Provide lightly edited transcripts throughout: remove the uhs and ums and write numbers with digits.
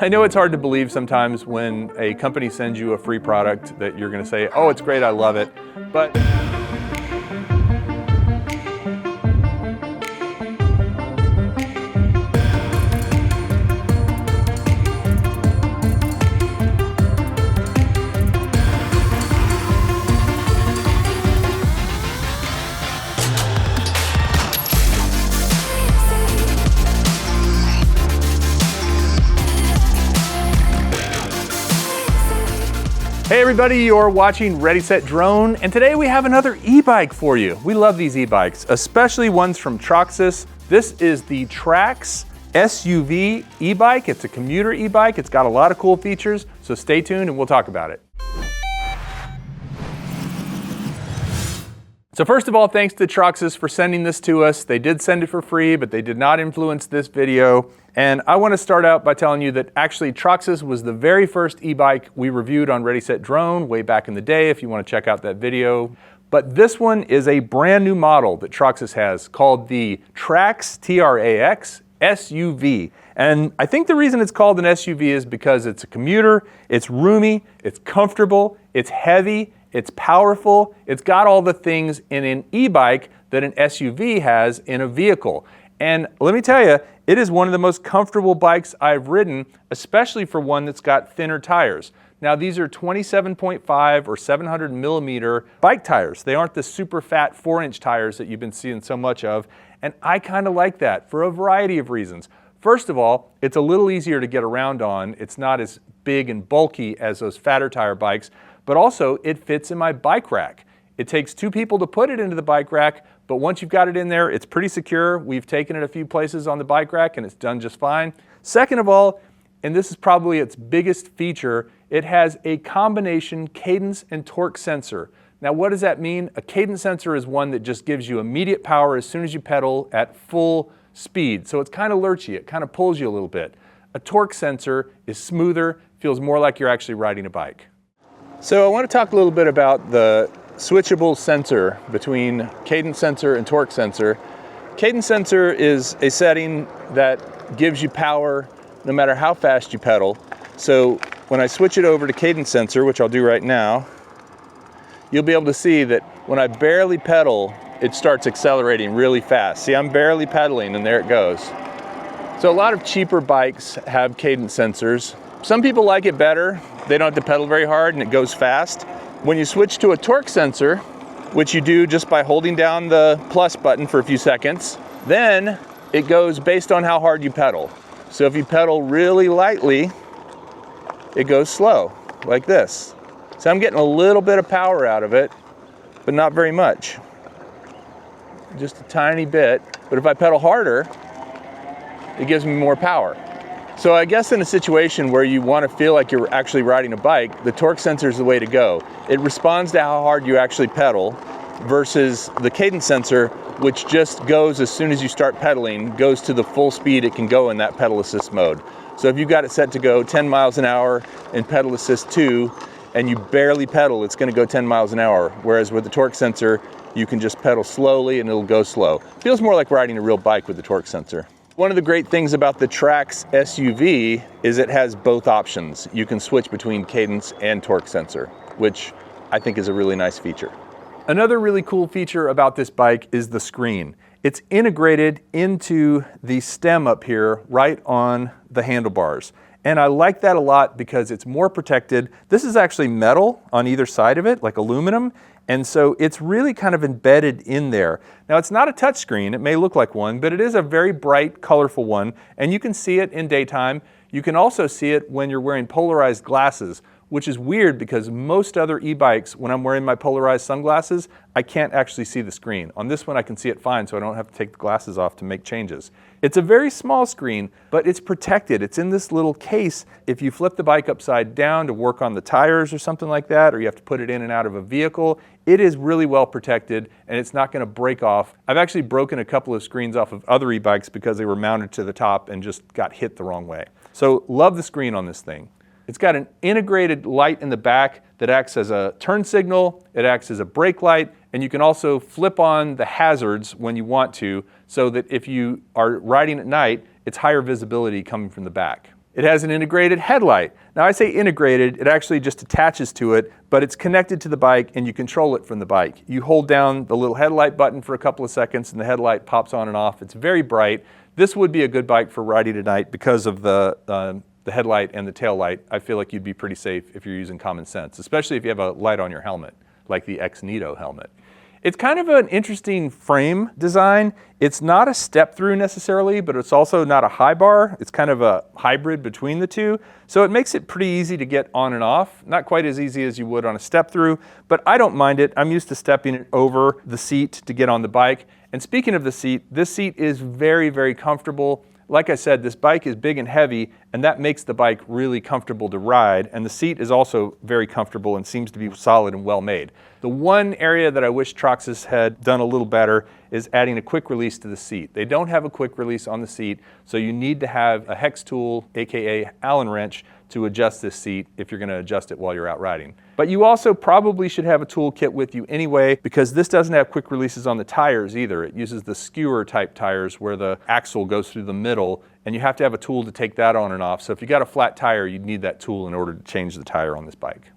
I know it's hard to believe sometimes when a company sends you a free product that you're going to say, oh, it's great, I love it, but hey everybody, you're watching Ready Set Drone, and today we have another e-bike for you. We love these e-bikes, especially ones from Troxus. This is the TRAX SUV e-bike. It's a commuter e-bike. It's got a lot of cool features, so stay tuned and we'll talk about it. So first of all, thanks to Troxus for sending this to us. They did send it for free, but they did not influence this video. And I want to start out by telling you that actually Troxus was the very first e-bike we reviewed on Ready Set Drone way back in the day, if you want to check out that video. But this one is a brand new model that Troxus has called the TRAX TRAX SUV. And I think the reason it's called an SUV is because it's a commuter, it's roomy, it's comfortable, it's heavy, it's powerful, it's got all the things in an e-bike that an SUV has in a vehicle. And let me tell you, it is one of the most comfortable bikes I've ridden, especially for one that's got thinner tires. Now these are 27.5 or 700 millimeter bike tires. They aren't the super fat 4-inch tires that you've been seeing so much of. And I kind of like that for a variety of reasons. First of all, it's a little easier to get around on. It's not as big and bulky as those fatter tire bikes, but also it fits in my bike rack. It takes 2 people to put it into the bike rack, but once you've got it in there, it's pretty secure. We've taken it a few places on the bike rack and it's done just fine. Second of all, and this is probably its biggest feature, it has a combination cadence and torque sensor. Now what does that mean? A cadence sensor is one that just gives you immediate power as soon as you pedal at full speed. So it's kind of lurchy, it kind of pulls you a little bit. A torque sensor is smoother, feels more like you're actually riding a bike. So I want to talk a little bit about the switchable sensor between cadence sensor and torque sensor. Cadence sensor is a setting that gives you power no matter how fast you pedal. So when I switch it over to cadence sensor, which I'll do right now, you'll be able to see that when I barely pedal, it starts accelerating really fast. See, I'm barely pedaling and there it goes. So a lot of cheaper bikes have cadence sensors. Some people like it better. They don't have to pedal very hard and it goes fast. When you switch to a torque sensor, which you do just by holding down the plus button for a few seconds, then it goes based on how hard you pedal. So if you pedal really lightly, it goes slow, like this. So I'm getting a little bit of power out of it, but not very much. Just a tiny bit. But if I pedal harder, it gives me more power. So I guess in a situation where you want to feel like you're actually riding a bike, the torque sensor is the way to go. It responds to how hard you actually pedal versus the cadence sensor, which just goes as soon as you start pedaling, goes to the full speed it can go in that pedal assist mode. So if you've got it set to go 10 miles an hour in pedal assist 2 and you barely pedal, it's going to go 10 miles an hour. Whereas with the torque sensor, you can just pedal slowly and it'll go slow. Feels more like riding a real bike with the torque sensor. One of the great things about the TRAX SUV is it has both options. You can switch between cadence and torque sensor, which I think is a really nice feature. Another really cool feature about this bike is the screen. It's integrated into the stem up here, right on the handlebars. And I like that a lot because it's more protected. This is actually metal on either side of it, like aluminum. And so it's really kind of embedded in there. Now it's not a touch screen, it may look like one, but it is a very bright, colorful one, and you can see it in daytime. You can also see it when you're wearing polarized glasses, which is weird because most other e-bikes, when I'm wearing my polarized sunglasses, I can't actually see the screen. On this one I can see it fine, so I don't have to take the glasses off to make changes. It's a very small screen, but it's protected. It's in this little case. If you flip the bike upside down to work on the tires or something like that, or you have to put it in and out of a vehicle, it is really well protected and it's not going to break off. I've actually broken a couple of screens off of other e-bikes because they were mounted to the top and just got hit the wrong way. So love the screen on this thing. It's got an integrated light in the back that acts as a turn signal, it acts as a brake light, and you can also flip on the hazards when you want to, so that if you are riding at night, it's higher visibility coming from the back. It has an integrated headlight. Now I say integrated, it actually just attaches to it, but it's connected to the bike and you control it from the bike. You hold down the little headlight button for a couple of seconds and the headlight pops on and off. It's very bright. This would be a good bike for riding at night because of the headlight and the tail light. I feel like you'd be pretty safe if you're using common sense, especially if you have a light on your helmet, like the X-Nito helmet. It's kind of an interesting frame design. It's not a step-through necessarily, but it's also not a high bar. It's kind of a hybrid between the two. So it makes it pretty easy to get on and off. Not quite as easy as you would on a step-through, but I don't mind it. I'm used to stepping it over the seat to get on the bike. And speaking of the seat, this seat is very, very comfortable. Like I said, this bike is big and heavy, and that makes the bike really comfortable to ride. And the seat is also very comfortable and seems to be solid and well made. The one area that I wish Troxus had done a little better is adding a quick release to the seat. They don't have a quick release on the seat, so you need to have a hex tool, aka Allen wrench, to adjust this seat if you're going to adjust it while you're out riding. But you also probably should have a toolkit with you anyway, because this doesn't have quick releases on the tires either. It uses the skewer type tires where the axle goes through the middle, and you have to have a tool to take that on and off. So if you got a flat tire, you'd need that tool in order to change the tire on this bike.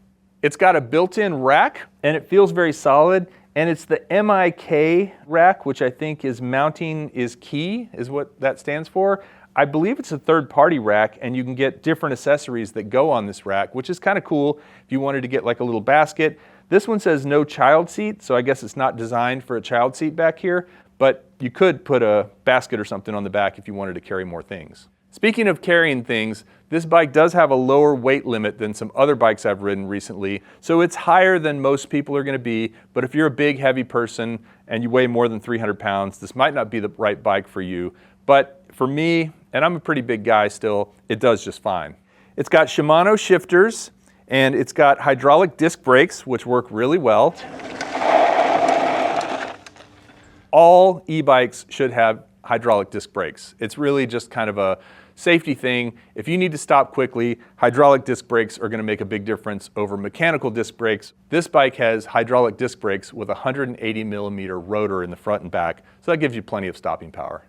It's got a built-in rack, and it feels very solid. And it's the Ebike rack, which I think is mounting is key, is what that stands for. I believe it's a third-party rack, and you can get different accessories that go on this rack, which is kind of cool if you wanted to get like a little basket. This one says no child seat, so I guess it's not designed for a child seat back here, but you could put a basket or something on the back if you wanted to carry more things. Speaking of carrying things, this bike does have a lower weight limit than some other bikes I've ridden recently, so it's higher than most people are going to be, but if you're a big, heavy person and you weigh more than 300 pounds, this might not be the right bike for you. But for me, and I'm a pretty big guy still, it does just fine. It's got Shimano shifters, and it's got hydraulic disc brakes, which work really well. All e-bikes should have hydraulic disc brakes. It's really just kind of a safety thing. If you need to stop quickly, hydraulic disc brakes are going to make a big difference over mechanical disc brakes. This bike has hydraulic disc brakes with a 180 millimeter rotor in the front and back, so that gives you plenty of stopping power.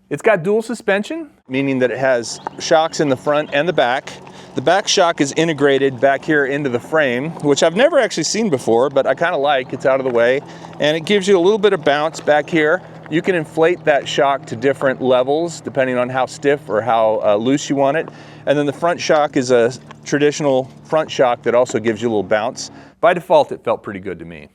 It's got dual suspension, meaning that it has shocks in the front and the back. The back shock is integrated back here into the frame, which I've never actually seen before, but I kind of like. It's out of the way, and it gives you a little bit of bounce back here. You can inflate that shock to different levels depending on how stiff or how loose you want it. And then the front shock is a traditional front shock that also gives you a little bounce. By default, it felt pretty good to me.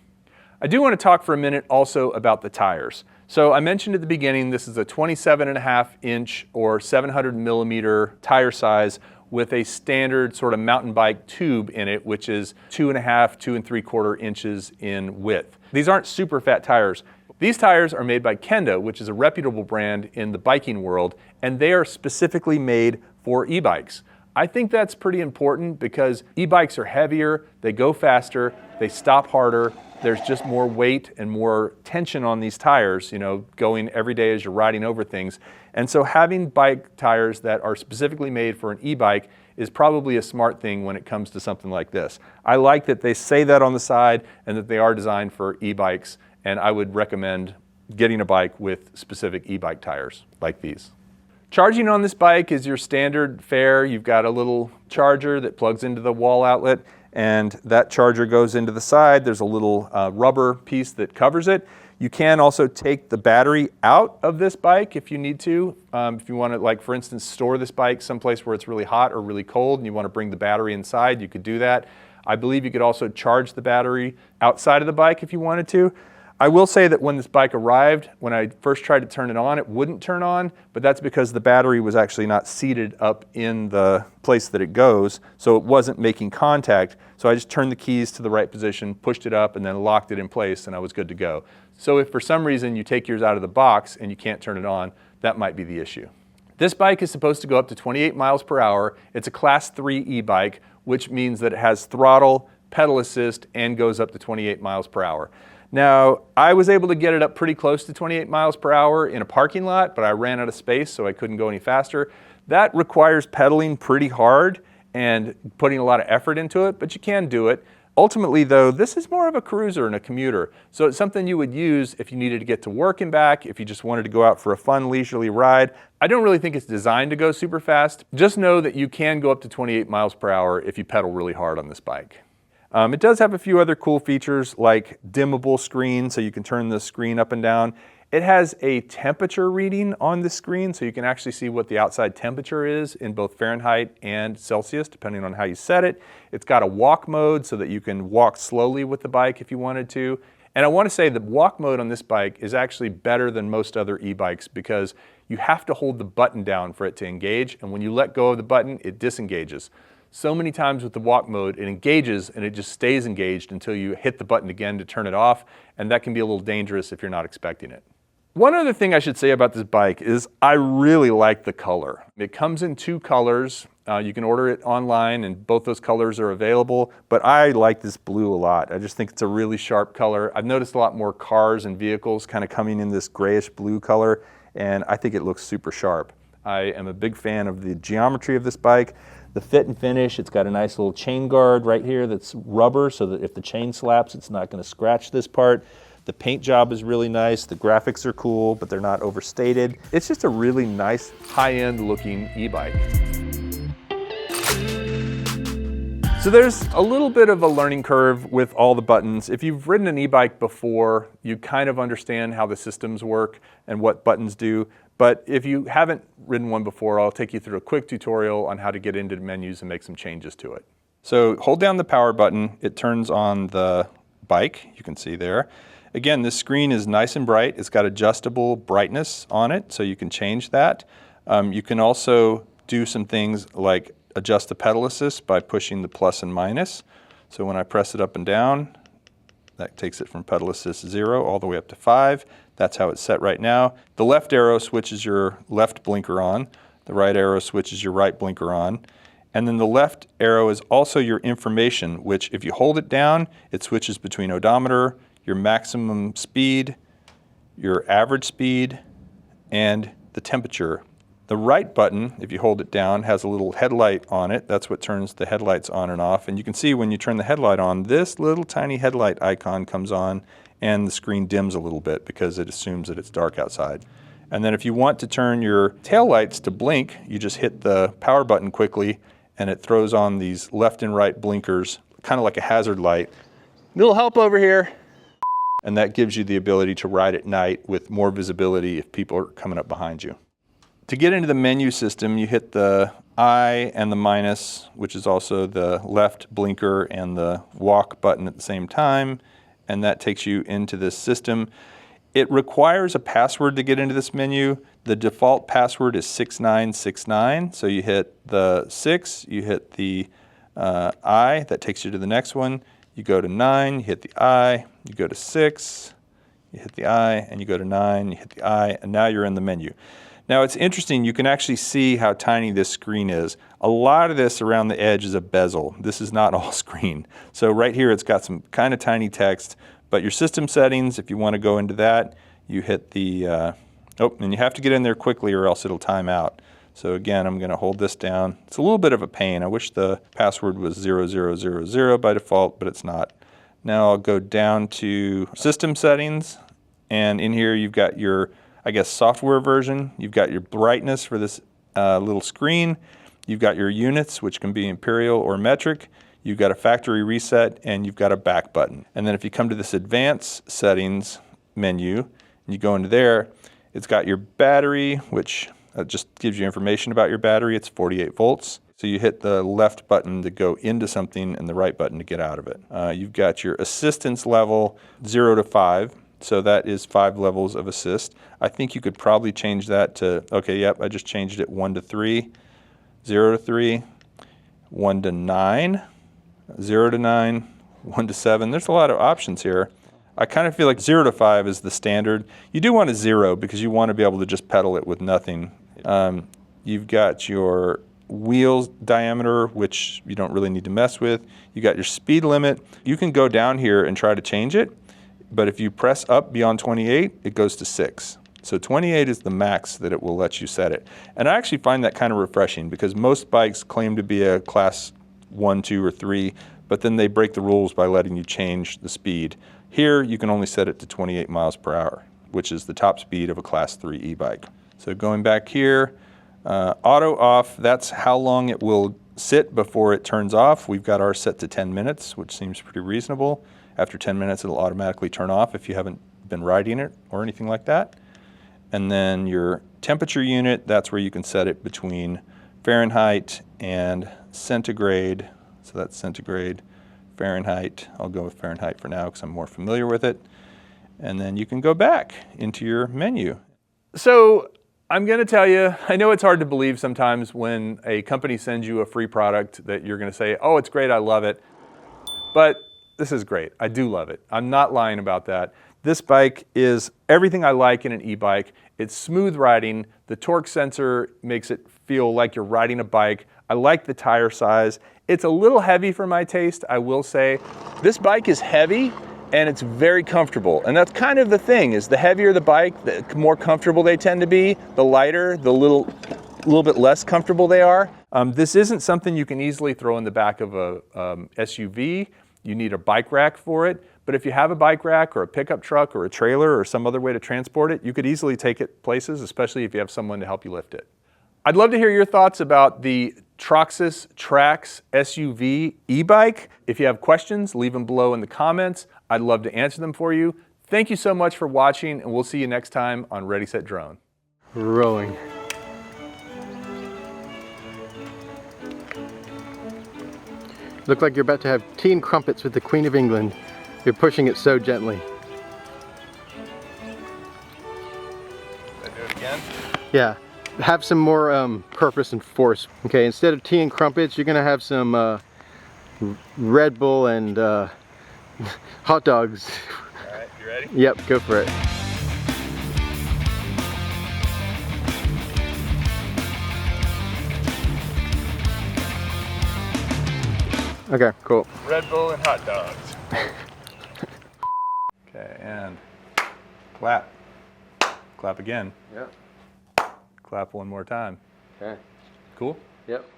I do want to talk for a minute also about the tires. So I mentioned at the beginning, this is a 27.5 inch or 700 millimeter tire size with a standard sort of mountain bike tube in it, which is 2.5, 2 3/4 inches in width. These aren't super fat tires. These tires are made by Kenda, which is a reputable brand in the biking world, and they are specifically made for e-bikes. I think that's pretty important because e-bikes are heavier, they go faster, they stop harder, there's just more weight and more tension on these tires, you know, going every day as you're riding over things. And so having bike tires that are specifically made for an e-bike is probably a smart thing when it comes to something like this. I like that they say that on the side and that they are designed for e-bikes, and I would recommend getting a bike with specific e-bike tires like these. Charging on this bike is your standard fare. You've got a little charger that plugs into the wall outlet, and that charger goes into the side. There's a little rubber piece that covers it. You can also take the battery out of this bike if you need to. If you want to, like for instance, store this bike someplace where it's really hot or really cold and you want to bring the battery inside, you could do that. I believe you could also charge the battery outside of the bike if you wanted to. I will say that when this bike arrived, when I first tried to turn it on, it wouldn't turn on, but that's because the battery was actually not seated up in the place that it goes, so it wasn't making contact. So I just turned the keys to the right position, pushed it up, and then locked it in place, and I was good to go. So if for some reason you take yours out of the box and you can't turn it on, that might be the issue. This bike is supposed to go up to 28 miles per hour. It's a Class 3 e-bike, which means that it has throttle, pedal assist, and goes up to 28 miles per hour. Now, I was able to get it up pretty close to 28 miles per hour in a parking lot, but I ran out of space, so I couldn't go any faster. That requires pedaling pretty hard and putting a lot of effort into it, but you can do it. Ultimately though, this is more of a cruiser and a commuter. So it's something you would use if you needed to get to work and back, if you just wanted to go out for a fun leisurely ride. I don't really think it's designed to go super fast. Just know that you can go up to 28 miles per hour if you pedal really hard on this bike. It does have a few other cool features like dimmable screen, so you can turn the screen up and down. It has a temperature reading on the screen, so you can actually see what the outside temperature is in both Fahrenheit and Celsius, depending on how you set it. It's got a walk mode so that you can walk slowly with the bike if you wanted to. And I want to say the walk mode on this bike is actually better than most other e-bikes because you have to hold the button down for it to engage, and when you let go of the button, it disengages. So many times with the walk mode, it engages and it just stays engaged until you hit the button again to turn it off, and that can be a little dangerous if you're not expecting it. One other thing I should say about this bike is I really like the color. It comes in two colors. You can order it online and both those colors are available, but I like this blue a lot. I just think it's a really sharp color. I've noticed a lot more cars and vehicles kind of coming in this grayish blue color, and I think it looks super sharp. I am a big fan of the geometry of this bike. The fit and finish, it's got a nice little chain guard right here that's rubber so that if the chain slaps, it's not going to scratch this part. The paint job is really nice. The graphics are cool, but they're not overstated. It's just a really nice, high-end looking e-bike. So there's a little bit of a learning curve with all the buttons. If you've ridden an e-bike before, you kind of understand how the systems work and what buttons do. But if you haven't ridden one before, I'll take you through a quick tutorial on how to get into the menus and make some changes to it. So hold down the power button. It turns on the bike, you can see there. Again, this screen is nice and bright. It's got adjustable brightness on it, so you can change that. You can also do some things like adjust the pedal assist by pushing the plus and minus. So when I press it up and down, that takes it from pedal assist 0 all the way up to 5. That's how it's set right now. The left arrow switches your left blinker on. The right arrow switches your right blinker on. And then the left arrow is also your information, which if you hold it down, it switches between odometer, your maximum speed, your average speed, and the temperature. The right button, if you hold it down, has a little headlight on it. That's what turns the headlights on and off. And you can see when you turn the headlight on, this little tiny headlight icon comes on and the screen dims a little bit because it assumes that it's dark outside. And then if you want to turn your tail lights to blink, you just hit the power button quickly and it throws on these left and right blinkers, kind of like a hazard light. Little help over here. And that gives you the ability to ride at night with more visibility if people are coming up behind you. To get into the menu system, you hit the I and the minus, which is also the left blinker and the walk button at the same time, and that takes you into this system. It requires a password to get into this menu. The default password is 6969, so you hit the 6, you hit the I, that takes you to the next one. You go to 9, you hit the I, you go to 6, you hit the I, and you go to 9, you hit the I, and now you're in the menu. Now it's interesting, you can actually see how tiny this screen is. A lot of this around the edge is a bezel. This is not all screen. So right here it's got some kind of tiny text, but your system settings, if you want to go into that, you hit the, and you have to get in there quickly or else it'll time out. So again, I'm going to hold this down. It's a little bit of a pain. I wish the password was 0000 by default, but it's not. Now I'll go down to system settings, and in here you've got your, I guess, software version. You've got your brightness for this little screen. You've got your units, which can be imperial or metric. You've got a factory reset, and you've got a back button. And then if you come to this advanced settings menu, and you go into there, it's got your battery, which just gives you information about your battery. It's 48 volts. So you hit the left button to go into something and the right button to get out of it. You've got your assistance level 0 to 5. So that is 5 levels of assist. I think you could probably change that to, okay, yep, I just changed it 1 to 3, 0 to 3, 1 to 9, 0 to 9, 1 to 7. There's a lot of options here. I kind of feel like 0 to 5 is the standard. You do want a 0 because you want to be able to just pedal it with nothing. You've got your wheels diameter, which you don't really need to mess with. You got your speed limit. You can go down here and try to change it, but if you press up beyond 28, it goes to 6. So 28 is the max that it will let you set it. And I actually find that kind of refreshing because most bikes claim to be a class 1, 2, or 3, but then they break the rules by letting you change the speed. Here, you can only set it to 28 miles per hour, which is the top speed of a Class 3 e-bike. So going back here, auto off, that's how long it will sit before it turns off. We've got ours set to 10 minutes, which seems pretty reasonable. After 10 minutes, it'll automatically turn off if you haven't been riding it or anything like that. And then your temperature unit, that's where you can set it between Fahrenheit and centigrade. So that's centigrade, Fahrenheit. I'll go with Fahrenheit for now because I'm more familiar with it. And then you can go back into your menu. So I'm going to tell you, I know it's hard to believe sometimes when a company sends you a free product that you're going to say, oh, it's great, I love it. But this is great. I do love it. I'm not lying about that. This bike is everything I like in an e-bike. It's smooth riding. The torque sensor makes it feel like you're riding a bike. I like the tire size. It's a little heavy for my taste, I will say. This bike is heavy and it's very comfortable. And that's kind of the thing, is the heavier the bike, the more comfortable they tend to be. The lighter, the little bit less comfortable they are. This isn't something you can easily throw in the back of a SUV. You need a bike rack for it. But if you have a bike rack or a pickup truck or a trailer or some other way to transport it, you could easily take it places, especially if you have someone to help you lift it. I'd love to hear your thoughts about the Troxus TRAX SUV e-bike. If you have questions, leave them below in the comments. I'd love to answer them for you. Thank you so much for watching, and we'll see you next time on Ready, Set, Drone. Rolling. Look like you're about to have tea and crumpets with the Queen of England. You're pushing it so gently. Did I do it again? Yeah. Have some more purpose and force. Okay, instead of tea and crumpets, you're gonna have some Red Bull and hot dogs. All right, you ready? Yep, go for it. Okay, cool. Red Bull and hot dogs. Okay, and clap. Clap again. Yep. Clap one more time. Okay. Cool? Yep.